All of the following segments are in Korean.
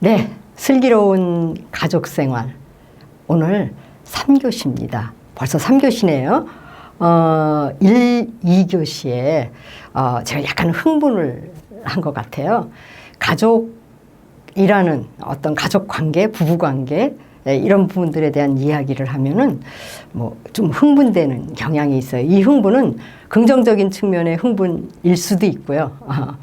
네, 슬기로운 가족생활 오늘 3교시입니다. 벌써 3교시네요. 1, 2교시에 제가 약간 흥분을 한 것 같아요. 가족이라는 어떤 가족관계, 부부관계 이런 부분들에 대한 이야기를 하면은 뭐 좀 흥분되는 경향이 있어요. 이 흥분은 긍정적인 측면의 흥분일 수도 있고요.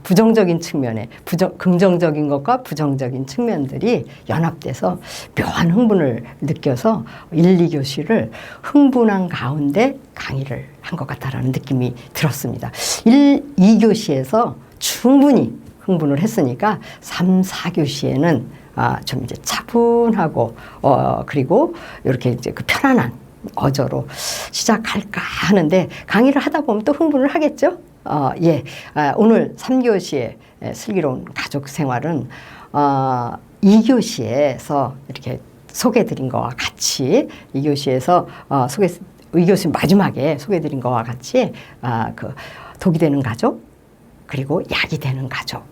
부정적인 측면에 긍정적인 것과 부정적인 측면들이 연합돼서 묘한 흥분을 느껴서 1, 2교시를 흥분한 가운데 강의를 한 것 같다라는 느낌이 들었습니다. 1, 2교시에서 충분히 흥분을 했으니까 3, 4교시에는 좀 이제 차분하고 그리고 이렇게 이제 그 편안한 어조로 시작할까 하는데 강의를 하다 보면 또 흥분을 하겠죠. 오늘 3교시의 슬기로운 가족 생활은 2교시에서 이렇게 소개해드린 것과 같이 2교시에서 2교시 마지막에 소개해드린 것과 같이 그 독이 되는 가족 그리고 약이 되는 가족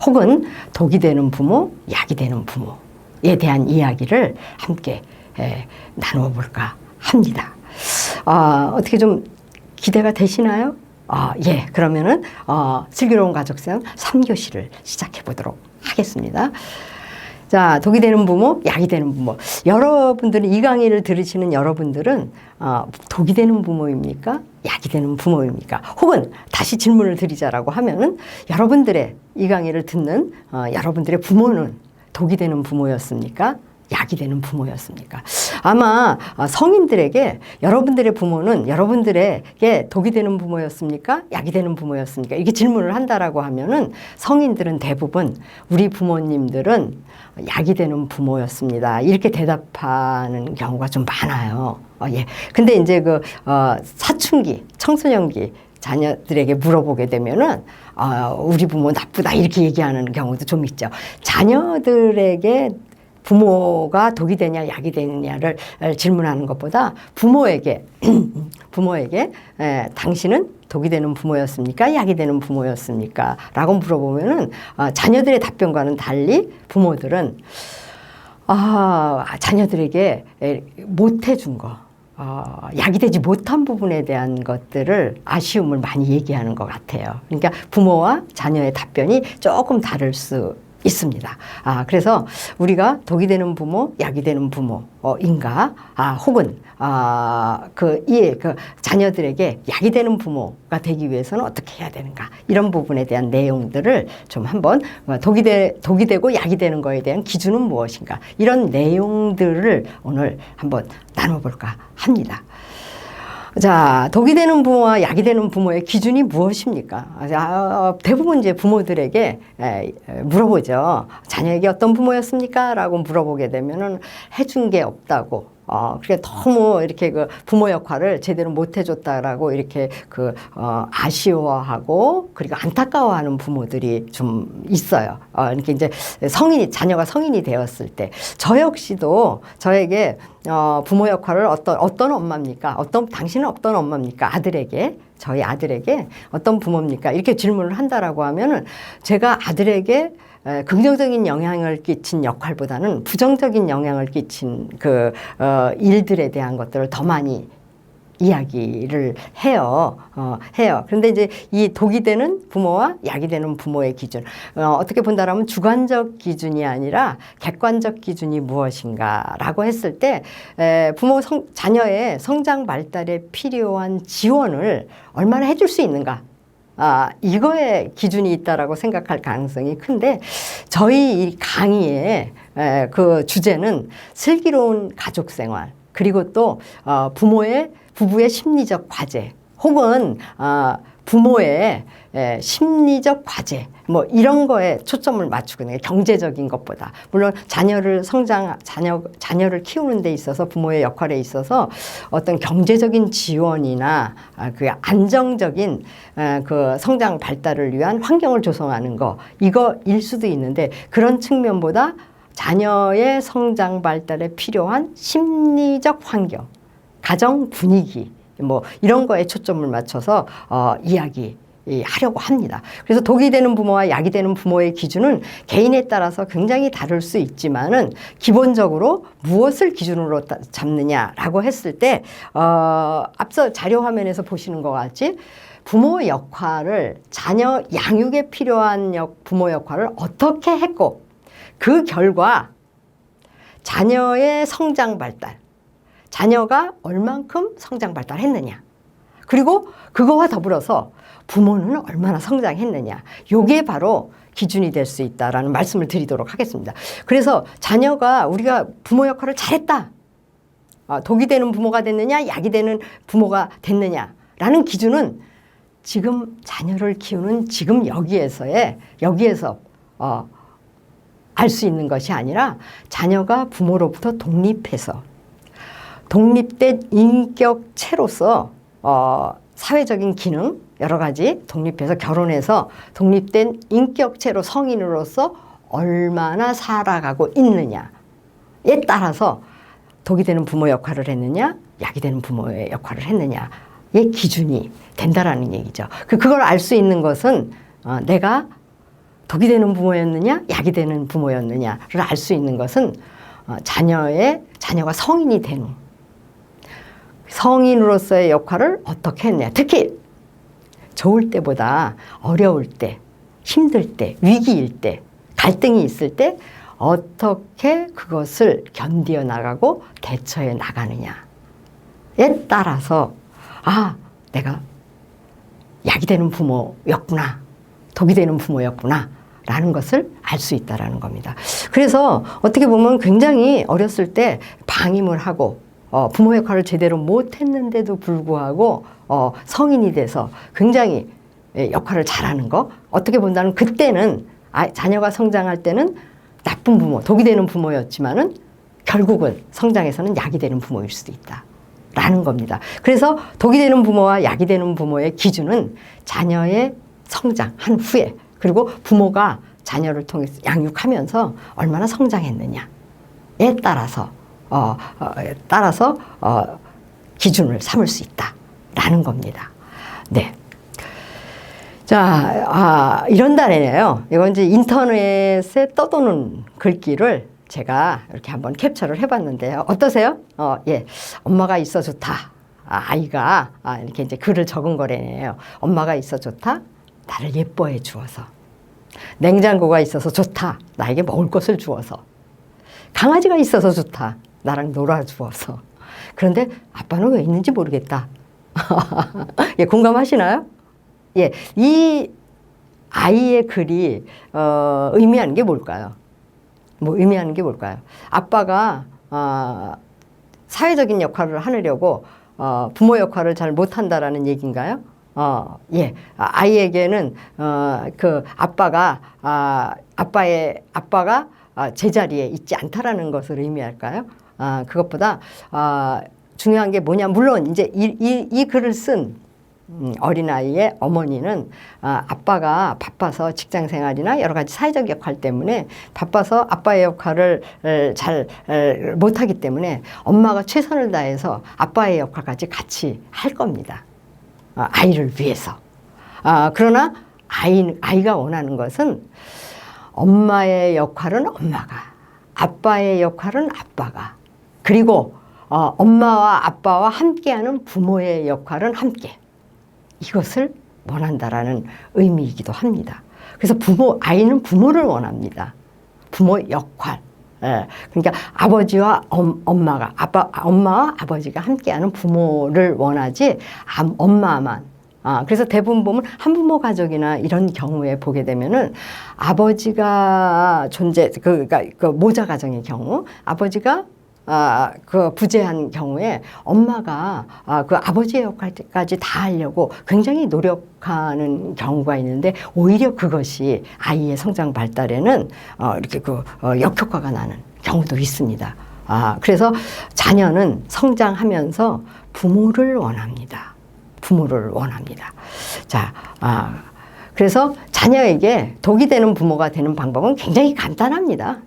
혹은 독이 되는 부모, 약이 되는 부모에 대한 이야기를 함께 나누어 볼까 합니다. 어떻게 좀 기대가 되시나요? 그러면은 슬기로운 가족생활 3교시를 시작해 보도록 하겠습니다. 자, 독이 되는 부모, 약이 되는 부모. 여러분들은 이 강의를 들으시는 여러분들은 독이 되는 부모입니까? 약이 되는 부모입니까? 혹은 다시 질문을 드리자라고 하면은 여러분들의 이 강의를 듣는 여러분들의 부모는 독이 되는 부모였습니까? 약이 되는 부모였습니까? 아마 성인들에게 여러분들의 부모는 여러분들에게 독이 되는 부모였습니까? 약이 되는 부모였습니까? 이렇게 질문을 한다라고 하면은 성인들은 대부분 우리 부모님들은 약이 되는 부모였습니다. 이렇게 대답하는 경우가 좀 많아요. 근데 이제 사춘기, 청소년기 자녀들에게 물어보게 되면은 우리 부모 나쁘다 이렇게 얘기하는 경우도 좀 있죠. 자녀들에게 부모가 독이 되냐 약이 되느냐를 질문하는 것보다 부모에게 당신은 독이 되는 부모였습니까? 약이 되는 부모였습니까? 라고 물어보면은 자녀들의 답변과는 달리 부모들은 자녀들에게 못해준 거 약이 되지 못한 부분에 대한 것들을 아쉬움을 많이 얘기하는 것 같아요. 그러니까 부모와 자녀의 답변이 조금 다를 수 있습니다. 그래서 우리가 독이 되는 부모, 약이 되는 부모인가, 혹은 자녀들에게 약이 되는 부모가 되기 위해서는 어떻게 해야 되는가 이런 부분에 대한 내용들을 좀 한번 독이 되고 약이 되는 거에 대한 기준은 무엇인가 이런 내용들을 오늘 한번 나눠볼까 합니다. 자, 독이 되는 부모와 약이 되는 부모의 기준이 무엇입니까? 대부분 이제 부모들에게 물어보죠. 자녀에게 어떤 부모였습니까? 라고 물어보게 되면은 해준 게 없다고. 그게 너무 이렇게 부모 역할을 제대로 못 해줬다라고 이렇게 아쉬워하고 그리고 안타까워하는 부모들이 좀 있어요. 이렇게 이제 자녀가 성인이 되었을 때 저 역시도 저에게 부모 역할을 어떤 엄마입니까? 당신은 어떤 엄마입니까? 저희 아들에게 어떤 부모입니까? 이렇게 질문을 한다라고 하면은 제가 아들에게 긍정적인 영향을 끼친 역할보다는 부정적인 영향을 끼친 일들에 대한 것들을 더 많이 이야기를 해요. 그런데 이제 이 독이 되는 부모와 약이 되는 부모의 기준. 어떻게 본다라면 주관적 기준이 아니라 객관적 기준이 무엇인가라고 했을 때 자녀의 성장 발달에 필요한 지원을 얼마나 해줄 수 있는가. 이거에 기준이 있다라고 생각할 가능성이 큰데 저희 이 강의의 그 주제는 슬기로운 가족생활 그리고 또 부부의 심리적 과제 혹은 부모의 심리적 과제 뭐 이런 거에 초점을 맞추거든요. 경제적인 것보다. 물론 자녀를 키우는 데 있어서 부모의 역할에 있어서 어떤 경제적인 지원이나 그 안정적인 그 성장 발달을 위한 환경을 조성하는 거 이거일 수도 있는데 그런 측면보다 자녀의 성장 발달에 필요한 심리적 환경, 가정 분위기, 뭐 이런 거에 초점을 맞춰서 이야기하려고 합니다. 그래서 독이 되는 부모와 약이 되는 부모의 기준은 개인에 따라서 굉장히 다를 수 있지만은 기본적으로 무엇을 기준으로 잡느냐라고 했을 때 앞서 자료 화면에서 보시는 것 같이 부모 역할을 자녀 양육에 필요한 부모 역할을 어떻게 했고 그 결과 자녀의 성장 발달, 자녀가 얼만큼 성장 발달했느냐, 그리고 그거와 더불어서 부모는 얼마나 성장했느냐, 요게 바로 기준이 될 수 있다라는 말씀을 드리도록 하겠습니다. 그래서 자녀가 우리가 부모 역할을 잘했다, 독이 되는 부모가 됐느냐 약이 되는 부모가 됐느냐라는 기준은 지금 자녀를 키우는 지금 여기에서 알 수 있는 것이 아니라 자녀가 부모로부터 독립해서 독립된 인격체로서 사회적인 기능 여러 가지 독립해서 결혼해서 독립된 인격체로 성인으로서 얼마나 살아가고 있느냐에 따라서 독이 되는 부모 역할을 했느냐 약이 되는 부모의 역할을 했느냐의 기준이 된다라는 얘기죠. 그걸 알 수 있는 것은 내가 독이 되는 부모였느냐 약이 되는 부모였느냐를 알 수 있는 것은 자녀가 성인이 된 후 성인으로서의 역할을 어떻게 했냐, 특히 좋을 때보다 어려울 때, 힘들 때, 위기일 때, 갈등이 있을 때 어떻게 그것을 견디어 나가고 대처해 나가느냐에 따라서 내가 약이 되는 부모였구나, 독이 되는 부모였구나 라는 것을 알 수 있다라는 겁니다. 그래서 어떻게 보면 굉장히 어렸을 때 방임을 하고 부모 역할을 제대로 못했는데도 불구하고 성인이 돼서 굉장히 역할을 잘하는 거, 어떻게 본다면 그때는 자녀가 성장할 때는 나쁜 부모, 독이 되는 부모였지만은 결국은 성장해서는 약이 되는 부모일 수도 있다 라는 겁니다. 그래서 독이 되는 부모와 약이 되는 부모의 기준은 자녀의 성장한 후에, 그리고 부모가 자녀를 통해서 양육하면서 얼마나 성장했느냐에 따라서 기준을 삼을 수 있다라는 겁니다. 네. 자, 이런 단어네요. 이건 이제 인터넷에 떠도는 글귀를 제가 이렇게 한번 캡처를 해봤는데요. 어떠세요? 예. 엄마가 있어 좋다. 아이가 이렇게 이제 글을 적은 거래요. 엄마가 있어 좋다. 나를 예뻐해 주어서. 냉장고가 있어서 좋다. 나에게 먹을 것을 주어서. 강아지가 있어서 좋다. 나랑 놀아주어서. 그런데 아빠는 왜 있는지 모르겠다. 예, 공감하시나요? 예, 이 아이의 글이 의미하는 게 뭘까요? 의미하는 게 뭘까요? 아빠가 사회적인 역할을 하려고 부모 역할을 잘 못한다라는 얘기인가요? 예, 아이에게는 그 아빠가 제자리에 있지 않다라는 것을 의미할까요? 그것보다 중요한 게 뭐냐, 물론 이제 이 글을 쓴 어린아이의 어머니는 아빠가 바빠서 직장 생활이나 여러 가지 사회적 역할 때문에 바빠서 아빠의 역할을 잘 못하기 때문에 엄마가 최선을 다해서 아빠의 역할까지 같이 할 겁니다. 아이를 위해서. 그러나 아이가 원하는 것은 엄마의 역할은 엄마가, 아빠의 역할은 아빠가, 그리고 엄마와 아빠와 함께하는 부모의 역할은 함께. 이것을 원한다라는 의미이기도 합니다. 그래서 아이는 부모를 원합니다. 부모 역할. 예. 그러니까 아버지와 엄마와 아버지가 함께하는 부모를 원하지 엄마만. 그래서 대부분 보면 한부모 가족이나 이런 경우에 보게 되면은 아버지가 그러니까 그 모자 가정의 경우, 아버지가 그 부재한 경우에 엄마가 그 아버지의 역할까지 다 하려고 굉장히 노력하는 경우가 있는데, 오히려 그것이 아이의 성장 발달에는 이렇게 역효과가 나는 경우도 있습니다. 그래서 자녀는 성장하면서 부모를 원합니다. 부모를 원합니다. 자, 그래서 자녀에게 독이 되는 부모가 되는 방법은 굉장히 간단합니다.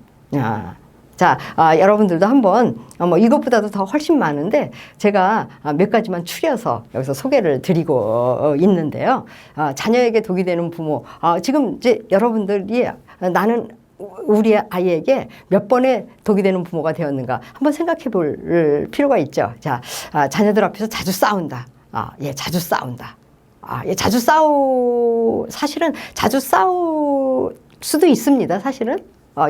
자, 여러분들도 한번 뭐 이것보다도 더 훨씬 많은데 제가 몇 가지만 추려서 여기서 소개를 드리고 있는데요. 자녀에게 독이 되는 부모. 지금 이제 여러분들이 나는 우리 아이에게 몇 번의 독이 되는 부모가 되었는가 한번 생각해 볼 필요가 있죠. 자, 자녀들 앞에서 자주 싸운다. 예, 자주 싸운다. 예, 사실은 자주 싸울 수도 있습니다. 사실은.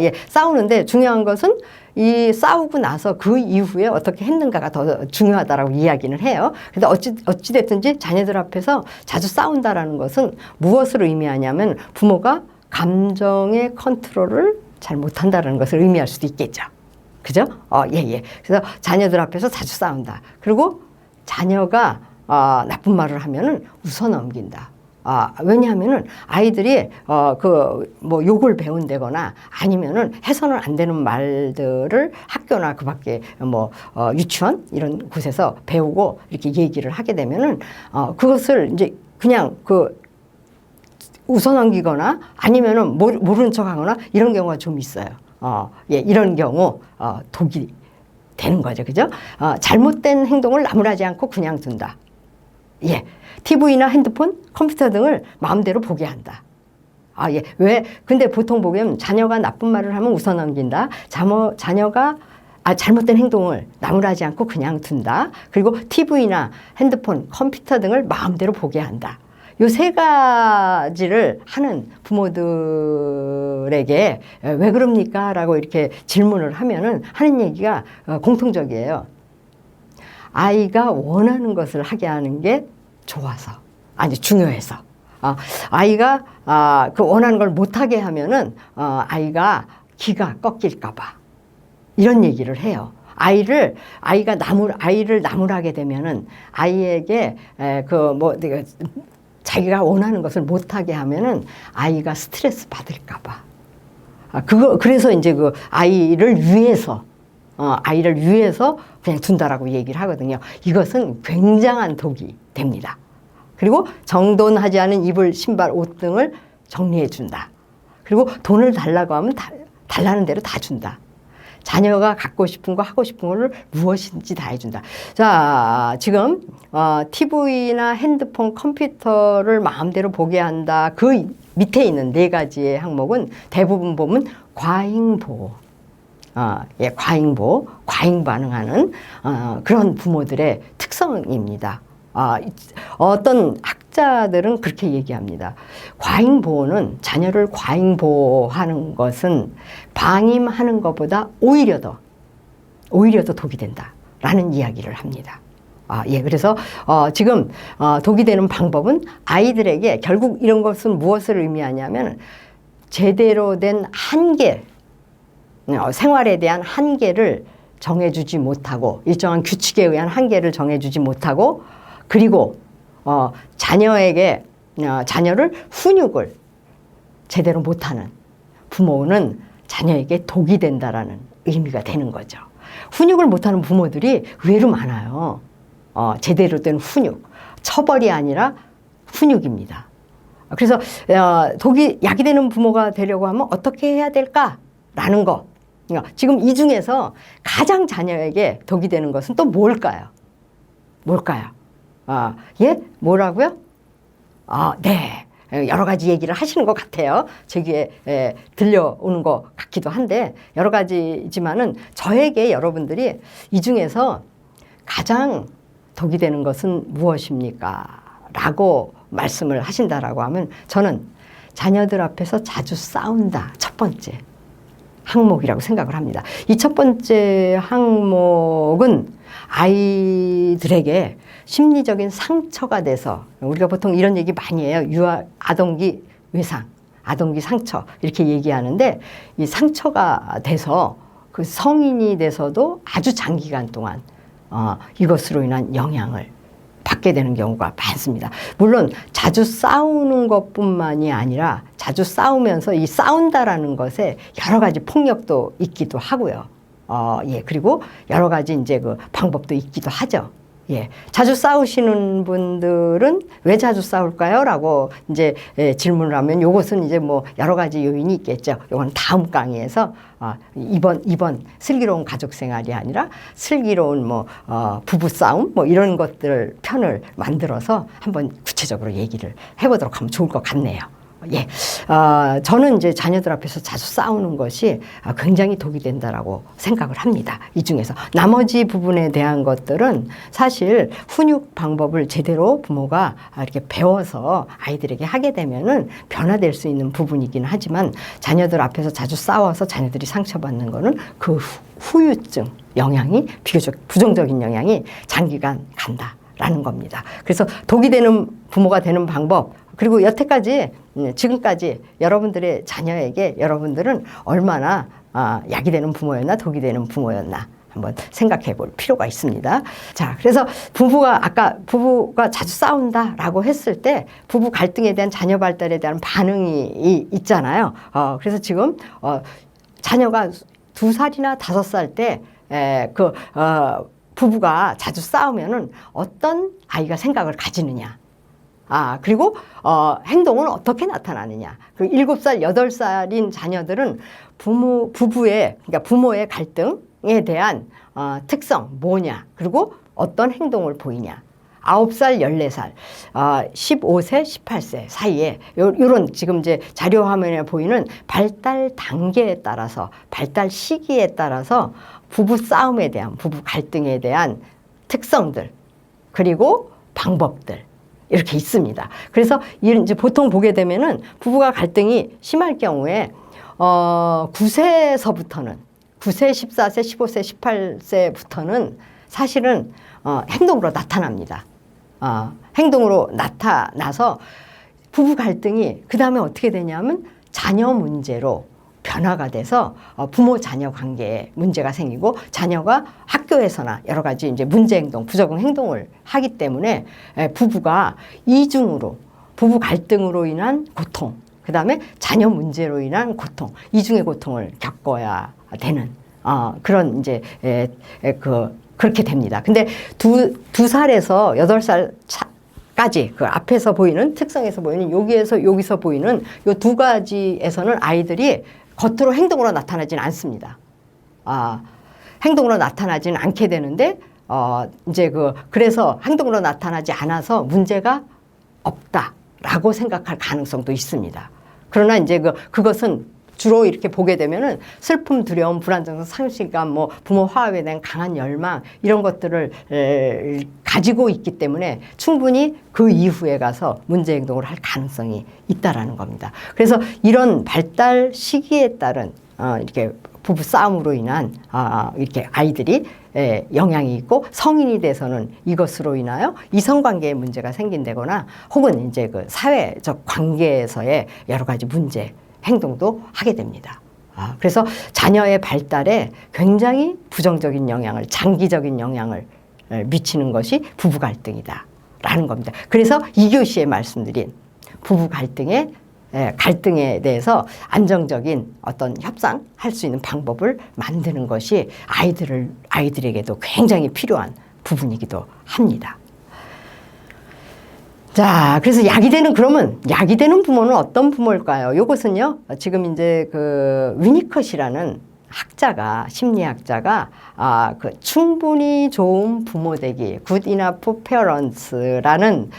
예, 싸우는데 중요한 것은 이 싸우고 나서 그 이후에 어떻게 했는가가 더 중요하다라고 이야기는 해요. 근데 어찌됐든지 자녀들 앞에서 자주 싸운다라는 것은 무엇을 의미하냐면 부모가 감정의 컨트롤을 잘 못한다는 것을 의미할 수도 있겠죠. 그죠? 예. 그래서 자녀들 앞에서 자주 싸운다. 그리고 자녀가 나쁜 말을 하면은 웃어 넘긴다. 왜냐하면은 아이들이 뭐 욕을 배운다거나 아니면은 해서는 안 되는 말들을 학교나 그 밖에 뭐 유치원 이런 곳에서 배우고 이렇게 얘기를 하게 되면은 그것을 이제 그냥 웃어 넘기거나 아니면은 모르는 척 하거나 이런 경우가 좀 있어요. 예, 이런 경우 독이 되는 거죠. 그죠? 잘못된 행동을 나무라지 않고 그냥 둔다. 예. TV나 핸드폰, 컴퓨터 등을 마음대로 보게 한다. 예. 왜? 근데 보통 보면 자녀가 나쁜 말을 하면 웃어 넘긴다. 자녀가 잘못된 행동을 나무라지 않고 그냥 둔다. 그리고 TV나 핸드폰, 컴퓨터 등을 마음대로 보게 한다. 요 세 가지를 하는 부모들에게 왜 그럽니까? 라고 이렇게 질문을 하면은 하는 얘기가 공통적이에요. 아이가 원하는 것을 하게 하는 게 좋아서, 중요해서. 아이가 그 원하는 걸 못하게 하면은 아이가 기가 꺾일까봐 이런 얘기를 해요. 아이를 나무라게 되면은 아이에게 자기가 원하는 것을 못하게 하면은 아이가 스트레스 받을까봐. 그래서 이제 아이를 위해서 그냥 둔다라고 얘기를 하거든요. 이것은 굉장한 독이 됩니다. 그리고 정돈하지 않은 이불, 신발, 옷 등을 정리해 준다. 그리고 돈을 달라고 하면 달라는 대로 다 준다. 자녀가 갖고 싶은 거 하고 싶은 거를 무엇인지 다 해준다. 자, 지금 TV나 핸드폰, 컴퓨터를 마음대로 보게 한다. 그 밑에 있는 네 가지의 항목은 대부분 보면 과잉보호. 예, 과잉 반응하는 그런 부모들의 특성입니다. 어떤 학자들은 그렇게 얘기합니다. 과잉보호는 자녀를 과잉보호하는 것은 방임하는 것보다 오히려 더 독이 된다라는 이야기를 합니다. 예, 그래서 지금 독이 되는 방법은 아이들에게 결국 이런 것은 무엇을 의미하냐면 제대로 된 한계, 생활에 대한 한계를 정해주지 못하고 일정한 규칙에 의한 한계를 정해주지 못하고 그리고 자녀를 훈육을 제대로 못하는 부모는 자녀에게 독이 된다라는 의미가 되는 거죠. 훈육을 못하는 부모들이 의외로 많아요. 제대로 된 훈육, 처벌이 아니라 훈육입니다. 그래서 약이 되는 부모가 되려고 하면 어떻게 해야 될까라는 거. 지금 이 중에서 가장 자녀에게 독이 되는 것은 또 뭘까요? 예? 뭐라고요? 네. 여러 가지 얘기를 하시는 것 같아요. 제 귀에 들려오는 것 같기도 한데 여러 가지지만은 저에게 여러분들이 이 중에서 가장 독이 되는 것은 무엇입니까? 라고 말씀을 하신다라고 하면 저는 자녀들 앞에서 자주 싸운다. 첫 번째 항목이라고 생각을 합니다. 이 첫 번째 항목은 아이들에게 심리적인 상처가 돼서 우리가 보통 이런 얘기 많이 해요. 아동기 외상, 아동기 상처 이렇게 얘기하는데 이 상처가 돼서 그 성인이 돼서도 아주 장기간 동안 이것으로 인한 영향을 받게 되는 경우가 많습니다. 물론 자주 싸우는 것뿐만이 아니라 자주 싸우면서 이 싸운다라는 것에 여러 가지 폭력도 있기도 하고요. 예, 그리고 여러 가지 이제 그 방법도 있기도 하죠. 예, 자주 싸우시는 분들은 왜 자주 싸울까요? 라고 이제 질문을 하면 요것은 이제 뭐 여러 가지 요인이 있겠죠. 요건 다음 강의에서 이번 슬기로운 가족 생활이 아니라 슬기로운 뭐 부부 싸움 뭐 이런 것들 편을 만들어서 한번 구체적으로 얘기를 해보도록 하면 좋을 것 같네요. 예, 저는 이제 자녀들 앞에서 자주 싸우는 것이 굉장히 독이 된다라고 생각을 합니다. 이 중에서 나머지 부분에 대한 것들은 사실 훈육 방법을 제대로 부모가 이렇게 배워서 아이들에게 하게 되면은 변화될 수 있는 부분이긴 하지만 자녀들 앞에서 자주 싸워서 자녀들이 상처받는 거는 그 후유증 영향이 비교적 부정적인 영향이 장기간 간다라는 겁니다. 그래서 독이 되는 부모가 되는 방법 그리고 여태까지 지금까지 여러분들의 자녀에게 여러분들은 얼마나 약이 되는 부모였나 독이 되는 부모였나 한번 생각해 볼 필요가 있습니다. 자, 그래서 아까 부부가 자주 싸운다라고 했을 때 부부 갈등에 대한 자녀 발달에 대한 반응이 있잖아요. 그래서 지금 자녀가 2살이나 5살 때 부부가 자주 싸우면은 어떤 아이가 생각을 가지느냐. 그리고 행동은 어떻게 나타나느냐. 그 7살, 8살인 자녀들은 그러니까 부모의 갈등에 대한 특성 뭐냐. 그리고 어떤 행동을 보이냐. 9살, 14살, 15세, 18세 사이에 요런 지금 이제 자료 화면에 보이는 발달 단계에 따라서 발달 시기에 따라서 부부 싸움에 대한 부부 갈등에 대한 특성들 그리고 방법들 이렇게 있습니다. 그래서 이제 보통 보게 되면은 부부가 갈등이 심할 경우에 9세서부터는 9세, 14세, 15세, 18세부터는 사실은 행동으로 나타납니다. 행동으로 나타나서 부부 갈등이 그 다음에 어떻게 되냐면 자녀 문제로 변화가 돼서 부모 자녀 관계에 문제가 생기고 자녀가 학교에서나 여러 가지 이제 문제 행동, 부적응 행동을 하기 때문에 부부가 이중으로 부부 갈등으로 인한 고통, 그 다음에 자녀 문제로 인한 고통, 이중의 고통을 겪어야 되는 그런 이제 그렇게 됩니다. 근데 두 살에서 8살 까지 그 앞에서 보이는 특성에서 보이는 여기서 보이는 요 2가지에서는 아이들이 겉으로 행동으로 나타나지는 않습니다. 행동으로 나타나지는 않게 되는데 이제 그래서 행동으로 나타나지 않아서 문제가 없다라고 생각할 가능성도 있습니다. 그러나 이제 그것은 주로 이렇게 보게 되면은 슬픔, 두려움, 불안정성, 상실감, 뭐 부모 화합에 대한 강한 열망 이런 것들을 가지고 있기 때문에 충분히 그 이후에 가서 문제 행동을 할 가능성이 있다라는 겁니다. 그래서 이런 발달 시기에 따른 이렇게 부부 싸움으로 인한 이렇게 아이들이 영향이 있고 성인이 돼서는 이것으로 인하여 이성관계에 문제가 생긴다거나 혹은 이제 그 사회적 관계에서의 여러 가지 문제 행동도 하게 됩니다. 그래서 자녀의 발달에 굉장히 부정적인 영향을, 장기적인 영향을 미치는 것이 부부 갈등이다라는 겁니다. 그래서 2교시에 말씀드린 부부 갈등에 대해서 안정적인 어떤 협상할 수 있는 방법을 만드는 것이 아이들에게도 굉장히 필요한 부분이기도 합니다. 자, 그래서 약이 되는 부모는 어떤 부모일까요? 이것은요, 지금 이제 위니컷이라는 심리학자가 충분히 좋은 부모 되기, good enough parents라는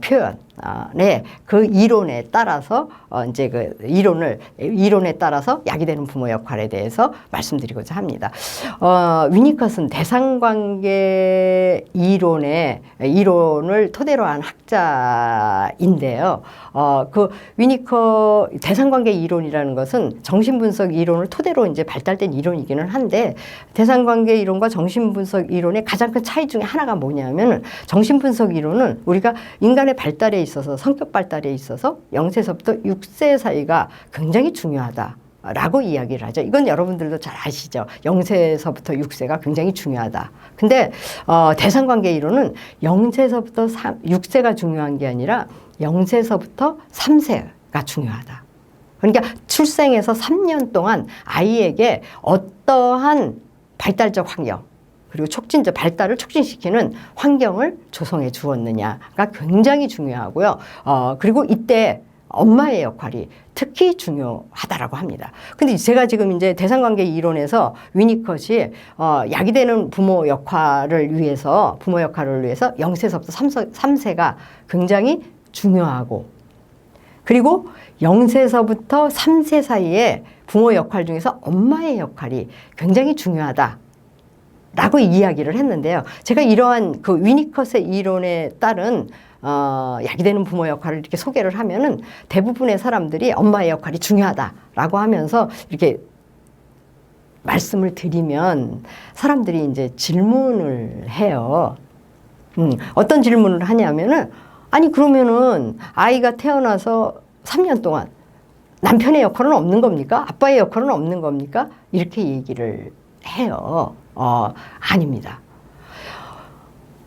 표현에 그 이론에 따라서 이제 이론에 따라서 약이 되는 부모 역할에 대해서 말씀드리고자 합니다. 위니컷은 대상관계 이론을 토대로 한 학자인데요. 그 위니컷 대상관계 이론이라는 것은 정신분석 이론을 토대로 이제 발달된 이론이기는 한데 대상관계 이론과 정신분석 이론의 가장 큰 차이 중에 하나가 뭐냐면 정신분석 이론은 우리가 인간의 발달에 있어서 성격 발달에 있어서 0세서부터 6세 사이가 굉장히 중요하다라고 이야기를 하죠. 이건 여러분들도 잘 아시죠. 0세서부터 6세가 굉장히 중요하다. 근데 대상관계 이론은 0세서부터 6세가 중요한 게 아니라 0세서부터 3세가 중요하다. 그러니까 출생에서 3년 동안 아이에게 어떠한 발달적 환경, 그리고 발달을 촉진시키는 환경을 조성해 주었느냐가 굉장히 중요하고요. 그리고 이때 엄마의 역할이 특히 중요하다라고 합니다. 근데 제가 지금 이제 대상관계 이론에서 위니컷이 약이 되는 부모 역할을 위해서 0세서부터 3세가 굉장히 중요하고, 그리고 0세서부터 3세 사이에 부모 역할 중에서 엄마의 역할이 굉장히 중요하다 라고 이야기를 했는데요. 제가 이러한 그 위니컷의 이론에 따른 약이 되는 부모 역할을 이렇게 소개를 하면은 대부분의 사람들이 엄마의 역할이 중요하다라고 하면서 이렇게 말씀을 드리면 사람들이 이제 질문을 해요. 어떤 질문을 하냐면은, 아니 그러면은 아이가 태어나서 3년 동안 남편의 역할은 없는 겁니까? 아빠의 역할은 없는 겁니까? 이렇게 얘기를 해요. 아닙니다.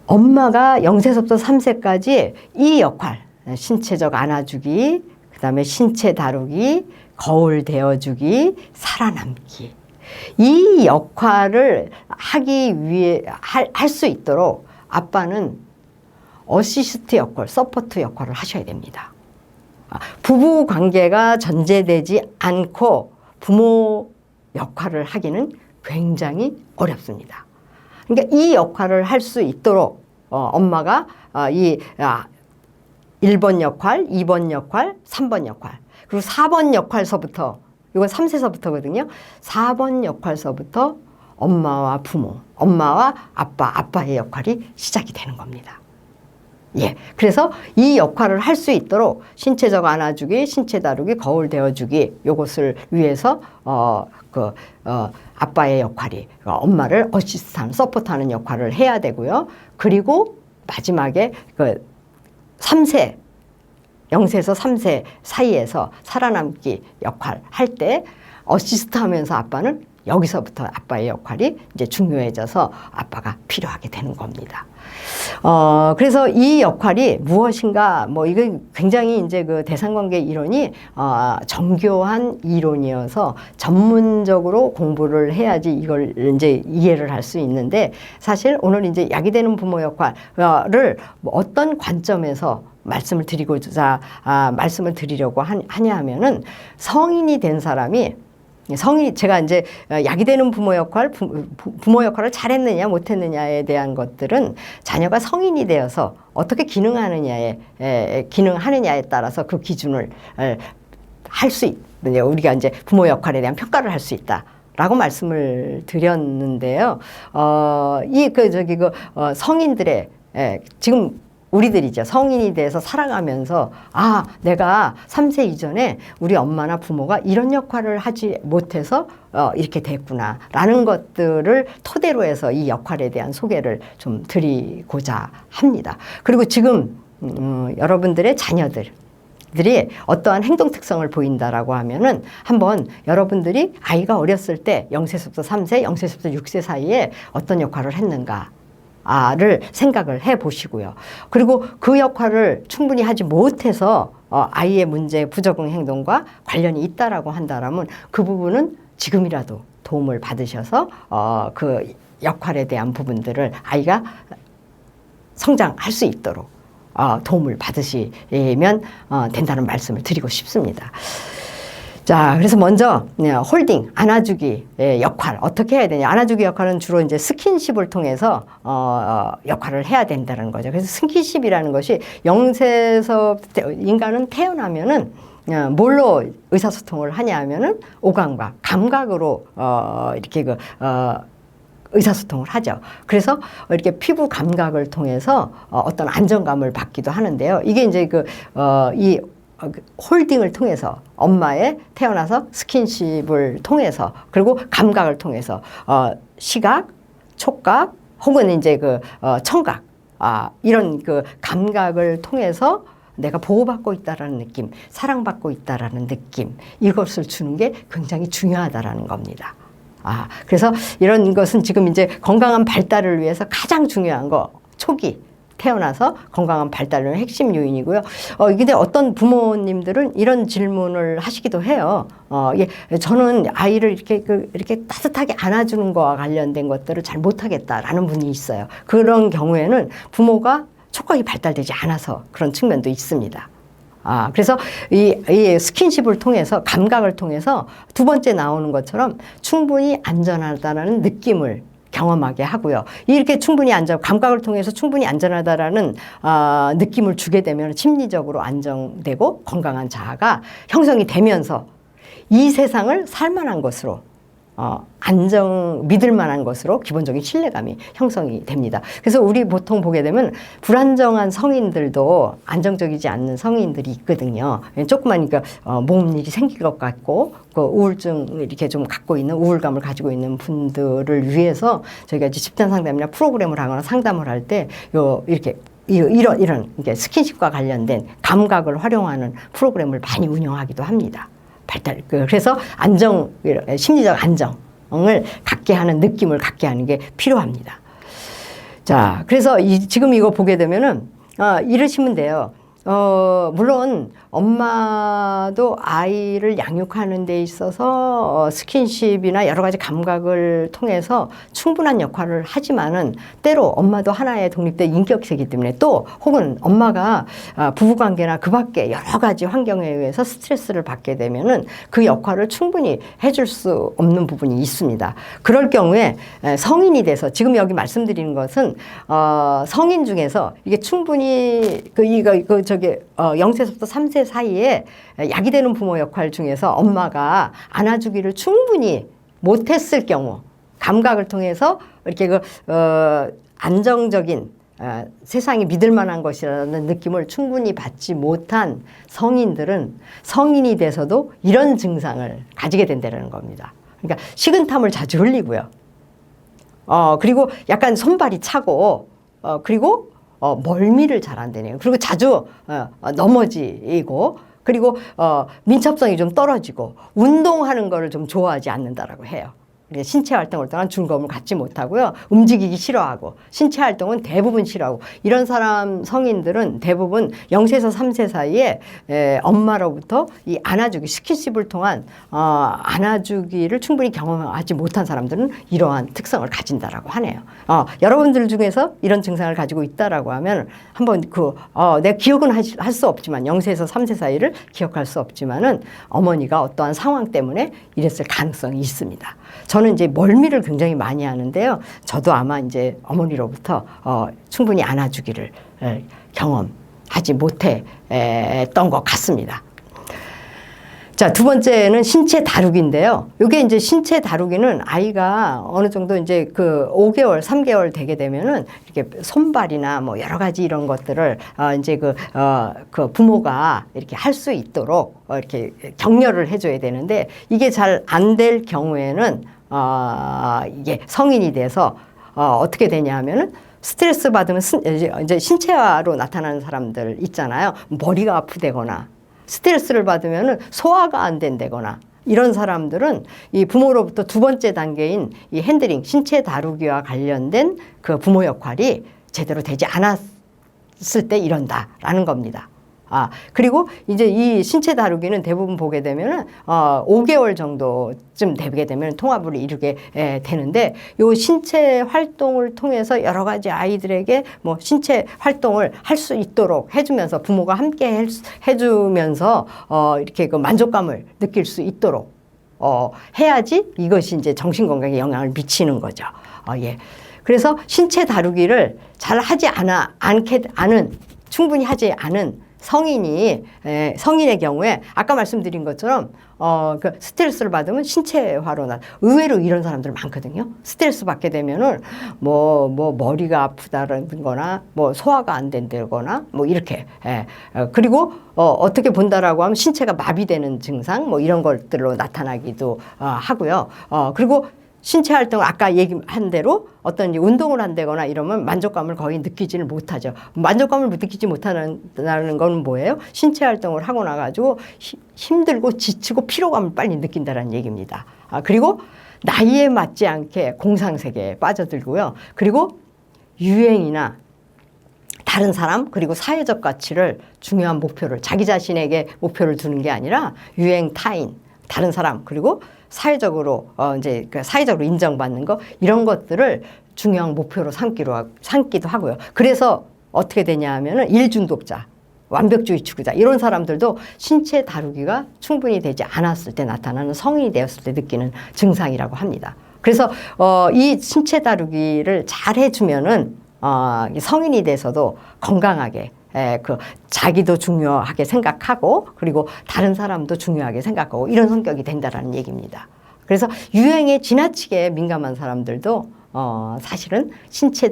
엄마가 0세서부터 3세까지 이 역할, 신체적 안아주기, 그 다음에 신체 다루기, 거울 대어주기, 살아남기, 이 역할을 하기 위해 할 수 있도록 아빠는 어시스트 역할, 서포트 역할을 하셔야 됩니다. 부부 관계가 전제되지 않고 부모 역할을 하기는 굉장히 어렵습니다. 그러니까 이 역할을 할 수 있도록 엄마가 1번 역할, 2번 역할, 3번 역할, 그리고 4번 역할서부터, 이건 3세서부터거든요. 4번 역할서부터 엄마와 부모, 엄마와 아빠의 역할이 시작이 되는 겁니다. 예, 그래서 이 역할을 할 수 있도록 신체적 안아주기, 신체 다루기, 거울 대어주기, 요것을 위해서 아빠의 역할이 엄마를 어시스트하는, 서포트하는 역할을 해야 되고요. 그리고 마지막에 3세, 0세에서 3세 사이에서 살아남기 역할 할 때 어시스트하면서 아빠는 여기서부터 아빠의 역할이 이제 중요해져서 아빠가 필요하게 되는 겁니다. 그래서 이 역할이 무엇인가, 이거 굉장히 이제 그 대상관계 이론이 정교한 이론이어서 전문적으로 공부를 해야지 이걸 이제 이해를 할 수 있는데, 사실 오늘 이제 약이 되는 부모 역할을 어떤 관점에서 말씀을 드리려고 하냐 하면은, 성인이 된 사람이, 제가 이제 약이 되는 부모 역할을 잘했느냐 못했느냐에 대한 것들은 자녀가 성인이 되어서 어떻게 기능하느냐에 따라서 그 기준을 우리가 이제 부모 역할에 대한 평가를 할 수 있다라고 말씀을 드렸는데요. 성인들의 지금 우리들이죠. 성인이 돼서 살아가면서, 내가 3세 이전에 우리 엄마나 부모가 이런 역할을 하지 못해서 이렇게 됐구나 라는 것들을 토대로 해서 이 역할에 대한 소개를 좀 드리고자 합니다. 그리고 지금 여러분들의 자녀들이 어떠한 행동 특성을 보인다라고 하면은, 한번 여러분들이 아이가 어렸을 때 0세부터 3세, 0세부터 6세 사이에 어떤 역할을 했는가 를 생각을 해 보시고요. 그리고 그 역할을 충분히 하지 못해서 아이의 문제, 부적응 행동과 관련이 있다라고 한다라면, 그 부분은 지금이라도 도움을 받으셔서 그 역할에 대한 부분들을 아이가 성장할 수 있도록 도움을 받으시면 된다는 말씀을 드리고 싶습니다. 자, 그래서 먼저 홀딩, 안아주기 역할 어떻게 해야 되냐. 안아주기 역할은 주로 이제 스킨십을 통해서 역할을 해야 된다는 거죠. 그래서 스킨십이라는 것이 0세에서 인간은 태어나면은 뭘로 의사소통을 하냐 하면은 오감과 감각으로 이렇게 의사소통을 하죠. 그래서 이렇게 피부 감각을 통해서 어떤 안정감을 받기도 하는데요. 이게 이제 이 홀딩을 통해서, 엄마의 태어나서 스킨십을 통해서, 그리고 감각을 통해서 시각, 촉각, 혹은 이제 청각, 이런 감각을 통해서 내가 보호받고 있다라는 느낌, 사랑받고 있다라는 느낌, 이것을 주는 게 굉장히 중요하다라는 겁니다. 그래서 이런 것은 지금 이제 건강한 발달을 위해서 가장 중요한 거, 초기 태어나서 건강한 발달의 핵심 요인이고요. 근데 어떤 부모님들은 이런 질문을 하시기도 해요. 저는 아이를 이렇게 따뜻하게 안아주는 거와 관련된 것들을 잘 못하겠다라는 분이 있어요. 그런 경우에는 부모가 촉각이 발달되지 않아서 그런 측면도 있습니다. 그래서 이 스킨십을 통해서, 감각을 통해서 두 번째 나오는 것처럼 충분히 안전하다라는 느낌을 경험하게 하고요. 이렇게 충분히 감각을 통해서 충분히 안전하다라는 느낌을 주게 되면 심리적으로 안정되고 건강한 자아가 형성이 되면서 이 세상을 살만한 것으로, 믿을 만한 것으로 기본적인 신뢰감이 형성이 됩니다. 그래서 우리 보통 보게 되면 불안정한 성인들도 안정적이지 않는 성인들이 있거든요. 조그만 몸 일이 생길 것 같고 그 우울증 이렇게 좀 갖고 있는, 우울감을 가지고 있는 분들을 위해서 저희가 이제 집단 상담이나 프로그램을 하거나 상담을 할 때 이런 스킨십과 관련된 감각을 활용하는 프로그램을 많이 운영하기도 합니다. 그래서 심리적 안정을 갖게 하는, 느낌을 갖게 하는 게 필요합니다. 자, 그래서 지금 이거 보게 되면은, 이러시면 돼요. 물론 엄마도 아이를 양육하는 데 있어서 스킨십이나 여러 가지 감각을 통해서 충분한 역할을 하지만은 때로 엄마도 하나의 독립된 인격체이기 때문에, 또 혹은 엄마가 부부관계나 그 밖에 여러 가지 환경에 의해서 스트레스를 받게 되면은 그 역할을 충분히 해줄 수 없는 부분이 있습니다. 그럴 경우에 성인이 돼서, 지금 여기 말씀드리는 것은 성인 중에서 이게 충분히 0세부터 3세 사이에 약이 되는 부모 역할 중에서 엄마가 안아주기를 충분히 못했을 경우, 감각을 통해서 이렇게 안정적인 세상이 믿을 만한 것이라는 느낌을 충분히 받지 못한 성인들은 성인이 돼서도 이런 증상을 가지게 된다는 겁니다. 그러니까 식은땀을 자주 흘리고요. 그리고 약간 손발이 차고, 그리고 멀미를 잘 안 되네요. 그리고 자주 넘어지고, 그리고 민첩성이 좀 떨어지고, 운동하는 거를 좀 좋아하지 않는다라고 해요. 신체 활동을 또한 즐거움을 갖지 못하고요. 움직이기 싫어하고, 신체 활동은 대부분 싫어하고, 이런 성인들은 대부분 0세에서 3세 사이에 엄마로부터 이 안아주기, 스킨십을 통한 안아주기를 충분히 경험하지 못한 사람들은 이러한 특성을 가진다라고 하네요. 여러분들 중에서 이런 증상을 가지고 있다라고 하면 한번 내가 기억은 할 수 없지만, 0세에서 3세 사이를 기억할 수 없지만은 어머니가 어떠한 상황 때문에 이랬을 가능성이 있습니다. 저는 이제 멀미를 굉장히 많이 하는데요. 저도 아마 이제 어머니로부터 충분히 안아주기를 경험하지 못했던 것 같습니다. 자, 두 번째는 신체 다루기인데요. 이게 이제 신체 다루기는 아이가 어느 정도 이제 5개월, 3개월 되게 되면은 이렇게 손발이나 뭐 여러 가지 이런 것들을 이제 부모가 이렇게 할 수 있도록 이렇게 격려를 해줘야 되는데, 이게 잘 안 될 경우에는 이게 성인이 돼서 어떻게 되냐 하면은 스트레스 받으면 이제 신체화로 나타나는 사람들 있잖아요. 머리가 아프다거나, 스트레스를 받으면 소화가 안 된다거나, 이런 사람들은 이 부모로부터 두 번째 단계인 이 핸들링, 신체 다루기와 관련된 그 부모 역할이 제대로 되지 않았을 때 이런다라는 겁니다. 그리고 이제 이 신체 다루기는 대부분 보게 되면은 5개월 정도쯤 되게 되면 통합을 이루게 되는데, 요 신체 활동을 통해서 여러 가지 아이들에게 뭐 신체 활동을 할 수 있도록 해주면서, 부모가 함께 해주면서 이렇게 만족감을 느낄 수 있도록 해야지 이것이 이제 정신 건강에 영향을 미치는 거죠. 예. 그래서 신체 다루기를 잘 하지 않은, 충분히 하지 않은 성인의 경우에 아까 말씀드린 것처럼 스트레스를 받으면 신체화로 의외로 이런 사람들 많거든요. 스트레스 받게 되면은 뭐 머리가 아프다거나 뭐 소화가 안 된다거나 뭐 이렇게 그리고 어떻게 본다라고 하면 신체가 마비되는 증상 뭐 이런 것들로 나타나기도 하고요. 그리고 신체 활동을 아까 얘기한 대로 어떤 운동을 한다거나 이러면 만족감을 거의 느끼지를 못하죠. 만족감을 느끼지 못하는 건 뭐예요? 신체 활동을 하고 나가지고 힘들고 지치고 피로감을 빨리 느낀다는 얘기입니다. 그리고 나이에 맞지 않게 공상세계에 빠져들고요. 그리고 유행이나 다른 사람 그리고 사회적 가치를 중요한 목표를 자기 자신에게 목표를 두는 게 아니라 유행 타인 다른 사람 그리고 사회적으로 이제 그 사회적으로 인정받는 거 이런 것들을 중요한 목표로 삼기도 하고요. 그래서 어떻게 되냐 하면은 일중독자, 완벽주의 추구자 이런 사람들도 신체 다루기가 충분히 되지 않았을 때 나타나는 성인이 되었을 때 느끼는 증상이라고 합니다. 그래서 이 신체 다루기를 잘 해주면은 성인이 돼서도 건강하게 그 자기도 중요하게 생각하고 그리고 다른 사람도 중요하게 생각하고 이런 성격이 된다라는 얘기입니다. 그래서 유행에 지나치게 민감한 사람들도 사실은 신체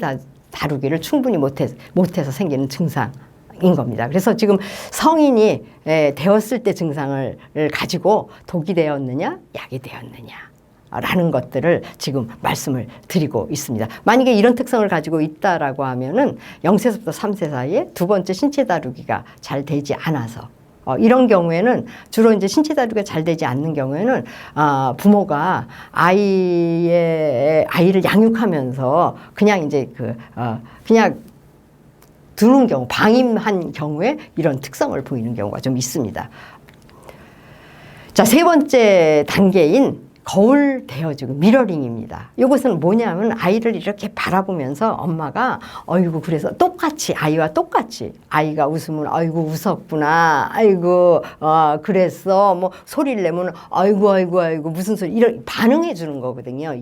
다루기를 충분히 못해서 생기는 증상인 겁니다. 그래서 지금 성인이 되었을 때 증상을 가지고 독이 되었느냐 약이 되었느냐 라는 것들을 지금 말씀을 드리고 있습니다. 만약에 이런 특성을 가지고 있다라고 하면은 0세부터 3세 사이에 두 번째 신체 다루기가 잘 되지 않아서 이런 경우에는 주로 이제 신체 다루기가 잘 되지 않는 경우에는 부모가 아이를 양육하면서 그냥 이제 그냥 두는 경우, 방임한 경우에 이런 특성을 보이는 경우가 좀 있습니다. 자, 세 번째 단계인 거울 대어주기, 미러링입니다. 이것은 뭐냐면 아이를 이렇게 바라보면서 엄마가 아이고 그래서 똑같이 아이와 똑같이 아이가 웃으면 아이고 웃었구나 아이고 그랬어 뭐 소리를 내면 아이고 무슨 소리 이런 반응해 주는 거거든요.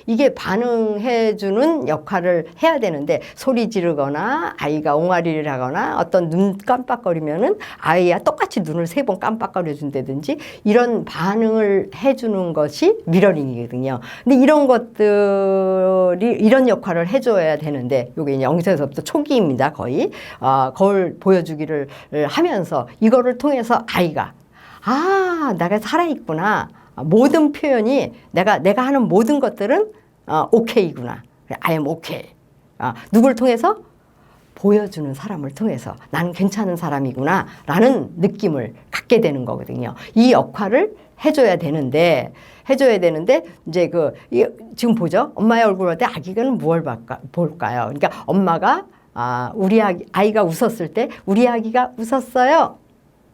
이게 반응해 주는 역할을 해야 되는데 소리 지르거나 아이가 옹알이를 하거나 어떤 눈 깜빡거리면은 아이와 똑같이 눈을 3번 깜빡거려 준다든지 이런 반응을 해 주는 것이 미러링이거든요. 근데 이런 것들이 이런 역할을 해줘야 되는데 이게 0세에서부터 초기입니다. 거의 거울 보여주기를 하면서 이거를 통해서 아이가 내가 살아있구나. 모든 표현이 내가 하는 모든 것들은 오케이구나. I am okay. 누굴 통해서? 보여주는 사람을 통해서 나는 괜찮은 사람이구나 라는 느낌을 갖게 되는 거거든요. 이 역할을 해줘야 되는데 이제 지금 보죠. 엄마의 얼굴을 볼 때 아기는 무엇을 볼까요? 그러니까 엄마가 우리 아이가 웃었을 때 우리 아기가 웃었어요.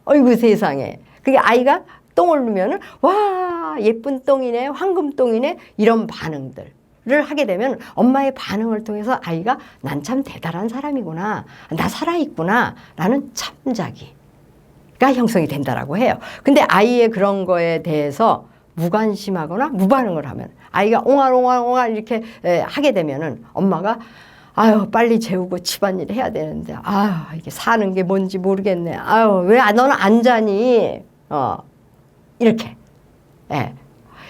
어이구 세상에. 그게 아이가 똥을 누면은 와 예쁜 똥이네 황금 똥이네 이런 반응들. 를 하게 되면 엄마의 반응을 통해서 아이가 난 참 대단한 사람이구나. 나 살아있구나. 라는 참자기가 형성이 된다라고 해요. 근데 아이의 그런 거에 대해서 무관심하거나 무반응을 하면 아이가 옹알옹알 이렇게 하게 되면은 엄마가 아유 빨리 재우고 집안일 해야 되는데 아유 이게 사는 게 뭔지 모르겠네. 아유 왜 너는 안 자니? 이렇게.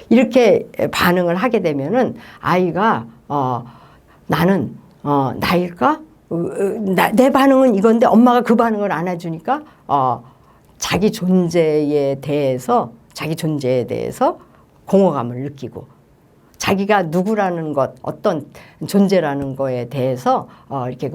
이렇게 반응을 하게 되면은 아이가 나는 나일까? 내 반응은 이건데 엄마가 그 반응을 안 해주니까 자기 존재에 대해서 공허감을 느끼고 자기가 누구라는 것, 어떤 존재라는 거에 대해서 이렇게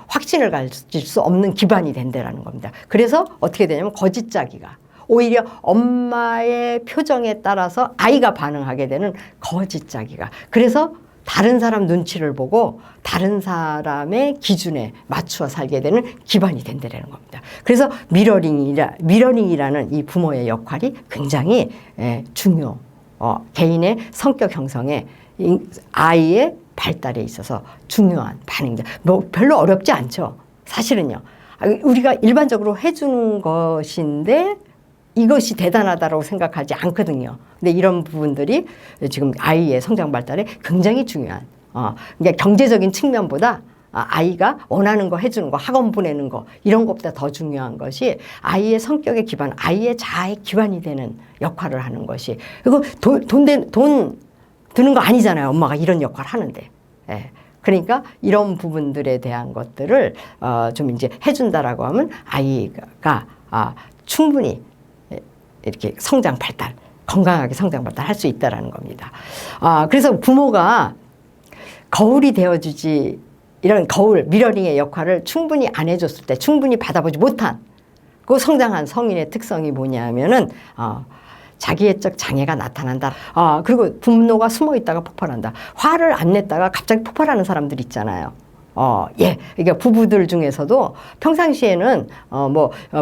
확신을 가질 수 없는 기반이 된다라는 겁니다. 그래서 어떻게 되냐면 거짓자기가 오히려 엄마의 표정에 따라서 아이가 반응하게 되는 거짓자기가. 그래서 다른 사람 눈치를 보고 다른 사람의 기준에 맞추어 살게 되는 기반이 된다는 겁니다. 그래서 미러링이라는 이 부모의 역할이 굉장히 개인의 성격 형성에 아이의 발달에 있어서 중요한 반응입니다. 뭐 별로 어렵지 않죠. 사실은요. 우리가 일반적으로 해주는 것인데 이것이 대단하다고 생각하지 않거든요. 근데 이런 부분들이 지금 아이의 성장 발달에 굉장히 중요한, 그러니까 경제적인 측면보다 아이가 원하는 거 해주는 거, 학원 보내는 거, 이런 것보다 더 중요한 것이 아이의 성격의 기반, 아이의 자아의 기반이 되는 역할을 하는 것이. 이거 돈 드는 거 아니잖아요. 엄마가 이런 역할 하는데. 그러니까 이런 부분들에 대한 것들을 좀 이제 해준다라고 하면 아이가 충분히 이렇게 성장 발달, 건강하게 성장 발달 할 수 있다라는 겁니다. 그래서 부모가 거울이 되어주지, 이런 거울, 미러링의 역할을 충분히 안 해줬을 때, 충분히 받아보지 못한 그 성장한 성인의 특성이 뭐냐면은, 자기애적 장애가 나타난다. 그리고 분노가 숨어 있다가 폭발한다. 화를 안 냈다가 갑자기 폭발하는 사람들 있잖아요. 예. 그러니까 부부들 중에서도 평상시에는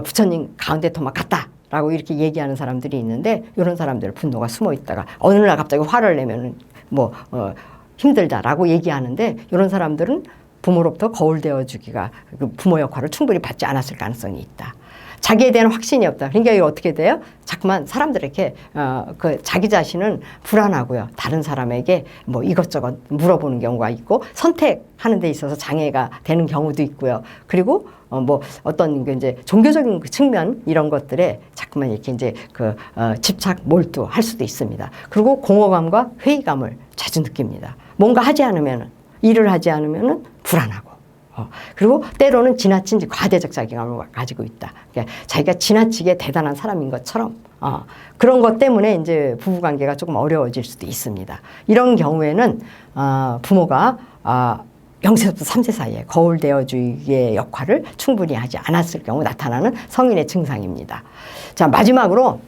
부처님 가운데 토막 같다. 라고 이렇게 얘기하는 사람들이 있는데, 이런 사람들 분노가 숨어 있다가 어느 날 갑자기 화를 내면은 힘들다라고 얘기하는데, 이런 사람들은 부모로부터 거울되어 주기가, 그 부모 역할을 충분히 받지 않았을 가능성이 있다. 자기에 대한 확신이 없다. 그러니까 이게 어떻게 돼요? 자꾸만 사람들에게 자기 자신은 불안하고요. 다른 사람에게 이것저것 물어보는 경우가 있고, 선택하는 데 있어서 장애가 되는 경우도 있고요. 그리고 어떤 이제 종교적인 그 측면 이런 것들에 자꾸만 이렇게 이제 집착 몰두할 수도 있습니다. 그리고 공허감과 회의감을 자주 느낍니다. 뭔가 하지 않으면은, 일을 하지 않으면은 불안하고. 그리고 때로는 지나친 과대적 자기감을 가지고 있다. 그러니까 자기가 지나치게 대단한 사람인 것처럼 그런 것 때문에 이제 부부관계가 조금 어려워질 수도 있습니다. 이런 경우에는 부모가 0세부터 3세 사이에 거울되어주기의 역할을 충분히 하지 않았을 경우 나타나는 성인의 증상입니다. 자, 마지막으로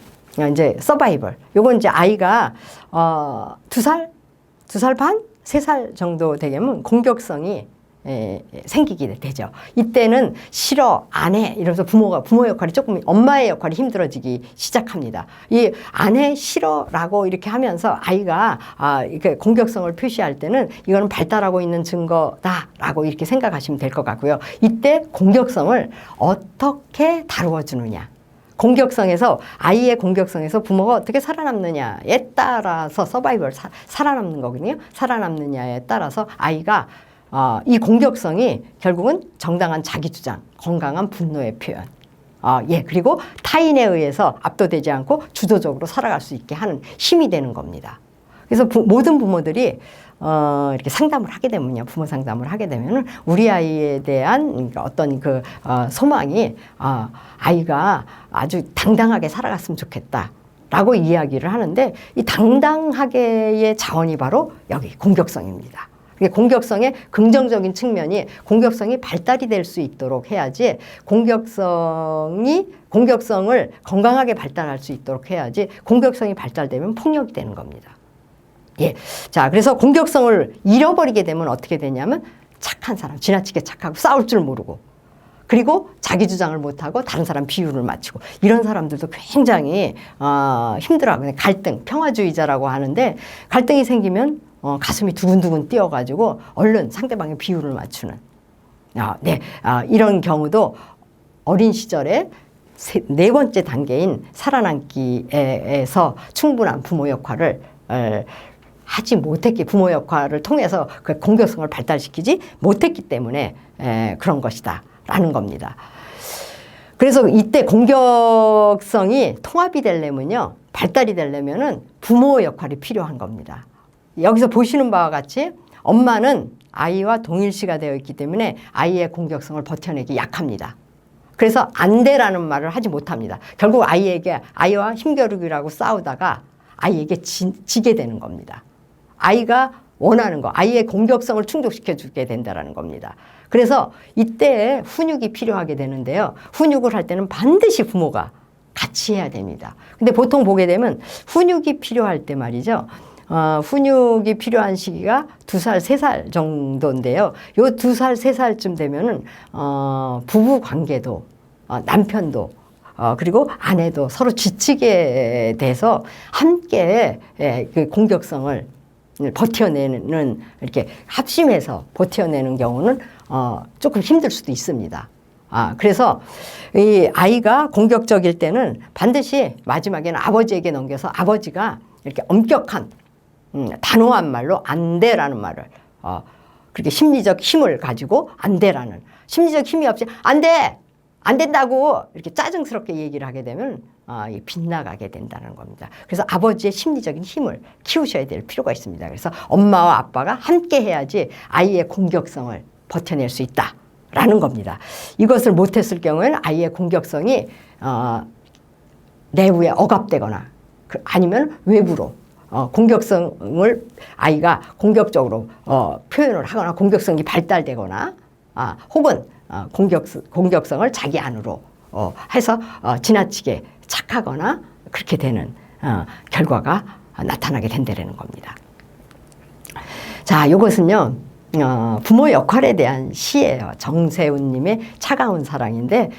이제 서바이벌. 요건 이제 아이가 2살, 2살 반, 3살 정도 되면 공격성이 생기게 되죠. 이때는 싫어, 안 해 이러면서 부모 역할이 조금, 엄마의 역할이 힘들어지기 시작합니다. 이 안 해, 싫어라고 이렇게 하면서 아이가 이렇게 공격성을 표시할 때는 이거는 발달하고 있는 증거다라고 이렇게 생각하시면 될 것 같고요. 이때 공격성을 어떻게 다루어 주느냐. 공격성에서, 아이의 공격성에서 부모가 어떻게 살아남느냐에 따라서 서바이벌, 살아남는 거거든요. 살아남느냐에 따라서 아이가 이 공격성이 결국은 정당한 자기주장, 건강한 분노의 표현, 그리고 타인에 의해서 압도되지 않고 주도적으로 살아갈 수 있게 하는 힘이 되는 겁니다. 그래서 모든 부모들이 이렇게 상담을 하게 되면요, 부모 상담을 하게 되면은 우리 아이에 대한 어떤 소망이 아이가 아주 당당하게 살아갔으면 좋겠다라고 이야기를 하는데, 이 당당하게의 자원이 바로 여기 공격성입니다. 공격성의 긍정적인 측면이, 공격성이 발달이 될 수 있도록 해야지, 공격성을 건강하게 발달할 수 있도록 해야지, 공격성이 발달되면 폭력이 되는 겁니다. 예. 자, 그래서 공격성을 잃어버리게 되면 어떻게 되냐면, 착한 사람, 지나치게 착하고 싸울 줄 모르고, 그리고 자기 주장을 못하고 다른 사람 비유를 맞추고, 이런 사람들도 굉장히 힘들어하고, 갈등, 평화주의자라고 하는데, 갈등이 생기면 가슴이 두근두근 뛰어가지고 얼른 상대방의 비율을 맞추는, 이런 경우도 어린 시절에 4번째 단계인 살아남기에서 충분한 부모 역할을 하지 못했기, 부모 역할을 통해서 그 공격성을 발달시키지 못했기 때문에 그런 것이다 라는 겁니다. 그래서 이때 공격성이 통합이 되려면요, 발달이 되려면은 부모 역할이 필요한 겁니다. 여기서 보시는 바와 같이 엄마는 아이와 동일시가 되어 있기 때문에 아이의 공격성을 버텨내기 약합니다. 그래서 안 돼라는 말을 하지 못합니다. 결국 아이와 힘겨루기라고 싸우다가 아이에게 지게 되는 겁니다. 아이가 원하는 거, 아이의 공격성을 충족시켜 주게 된다는 겁니다. 그래서 이때 훈육이 필요하게 되는데요. 훈육을 할 때는 반드시 부모가 같이 해야 됩니다. 근데 보통 보게 되면 훈육이 필요할 때 말이죠. 훈육이 필요한 시기가 2살, 3살 정도인데요. 요 2살, 3살쯤 되면은, 부부 관계도, 남편도, 그리고 아내도 서로 지치게 돼서 함께 그 공격성을 버텨내는, 이렇게 합심해서 버텨내는 경우는, 조금 힘들 수도 있습니다. 그래서 이 아이가 공격적일 때는 반드시 마지막에는 아버지에게 넘겨서 아버지가 이렇게 엄격한, 단호한 말로 안 돼라는 말을, 그렇게 심리적 힘을 가지고 안 돼라는, 심리적 힘이 없이 안 돼! 안 된다고! 이렇게 짜증스럽게 얘기를 하게 되면 빗나가게 된다는 겁니다. 그래서 아버지의 심리적인 힘을 키우셔야 될 필요가 있습니다. 그래서 엄마와 아빠가 함께 해야지 아이의 공격성을 버텨낼 수 있다라는 겁니다. 이것을 못했을 경우에는 아이의 공격성이 내부에 억압되거나 아니면 외부로 공격성을 아이가 공격적으로 표현을 하거나 공격성이 발달되거나 혹은 공격성을 자기 안으로 해서 지나치게 착하거나 그렇게 되는 결과가 나타나게 된다는 겁니다. 자, 이것은요 부모 역할에 대한 시예요. 정세훈님의 차가운 사랑인데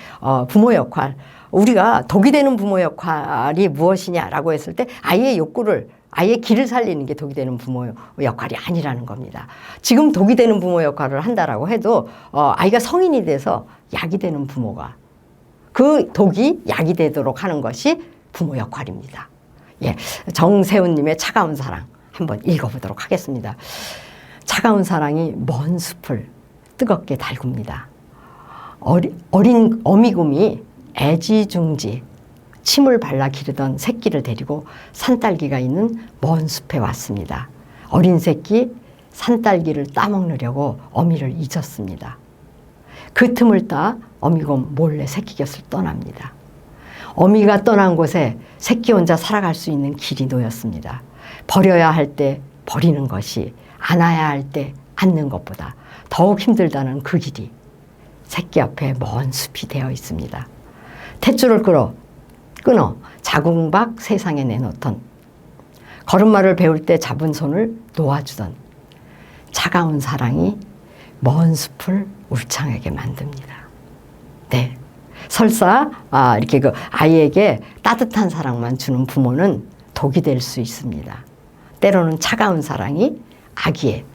부모 역할, 우리가 독이 되는 부모 역할이 무엇이냐라고 했을 때 아이의 욕구를, 아이의 기를 살리는 게 독이 되는 부모 역할이 아니라는 겁니다. 지금 독이 되는 부모 역할을 한다라고 해도 아이가 성인이 돼서 약이 되는 부모가, 그 독이 약이 되도록 하는 것이 부모 역할입니다. 예, 정세훈님의 차가운 사랑 한번 읽어보도록 하겠습니다. 차가운 사랑이 먼 숲을 뜨겁게 달굽니다. 어린 어미곰이 애지중지 침을 발라 기르던 새끼를 데리고 산딸기가 있는 먼 숲에 왔습니다. 어린 새끼 산딸기를 따먹으려고 어미를 잊었습니다. 그 틈을 따 어미곰 몰래 새끼 곁을 떠납니다. 어미가 떠난 곳에 새끼 혼자 살아갈 수 있는 길이 놓였습니다. 버려야 할 때 버리는 것이 안아야 할 때 안는 것보다 더욱 힘들다는 그 길이 새끼 앞에 먼 숲이 되어 있습니다. 탯줄을 끊어 자궁박 세상에 내놓던, 걸음마를 배울 때 잡은 손을 놓아주던 차가운 사랑이 먼 숲을 울창하게 만듭니다. 네. 설사 이렇게 그 아이에게 따뜻한 사랑만 주는 부모는 독이 될 수 있습니다. 때로는 차가운 사랑이 아이의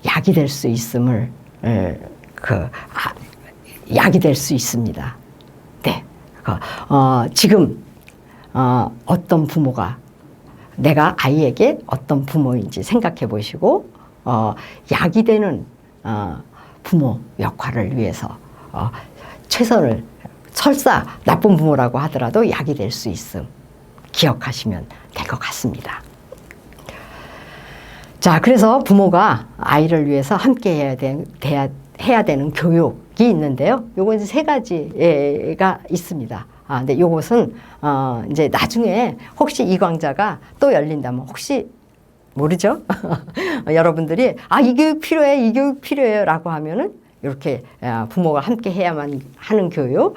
약이 될 수 있음을 약이 될 수 있습니다. 네. 지금 어떤 부모가, 내가 아이에게 어떤 부모인지 생각해 보시고 약이 되는 부모 역할을 위해서 최선을, 설사 나쁜 부모라고 하더라도 약이 될 수 있음 기억하시면 될 것 같습니다. 자, 그래서 부모가 아이를 위해서 함께 해야 되는 교육이 있는데요. 요건 이제 세 가지가 있습니다. 근데 요것은 이제 나중에 혹시 이 강좌가 또 열린다면, 혹시 모르죠? 여러분들이 이 교육 필요해, 이 교육 필요해요 라고 하면은 이렇게 부모가 함께 해야만 하는 교육,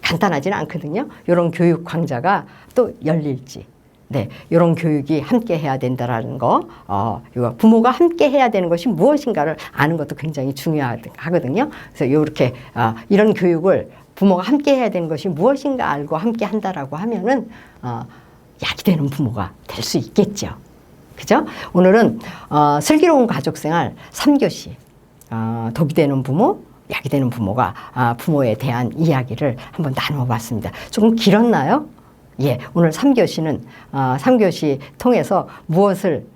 간단하지는 않거든요. 이런 교육 강좌가 또 열릴지, 네, 이런 교육이 함께 해야 된다라는 거, 부모가 함께 해야 되는 것이 무엇인가를 아는 것도 굉장히 중요하거든요. 그래서 이렇게 이런 교육을 부모가 함께 해야 되는 것이 무엇인가 알고 함께 한다라고 하면은 약이 되는 부모가 될 수 있겠죠. 그죠? 오늘은 슬기로운 가족생활 3교시, 독이 되는 부모, 약이 되는 부모가 부모에 대한 이야기를 한번 나눠봤습니다. 조금 길었나요? 예, 오늘 3교시는 3교시 통해서 무엇을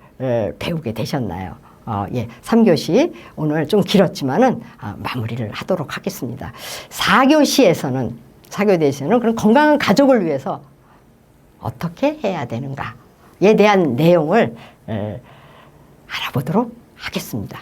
배우게 되셨나요? 예, 3교시 오늘 좀 길었지만은 마무리를 하도록 하겠습니다. 4교시에서는 그런 건강한 가족을 위해서 어떻게 해야 되는가에 대한 내용을 알아보도록 하겠습니다.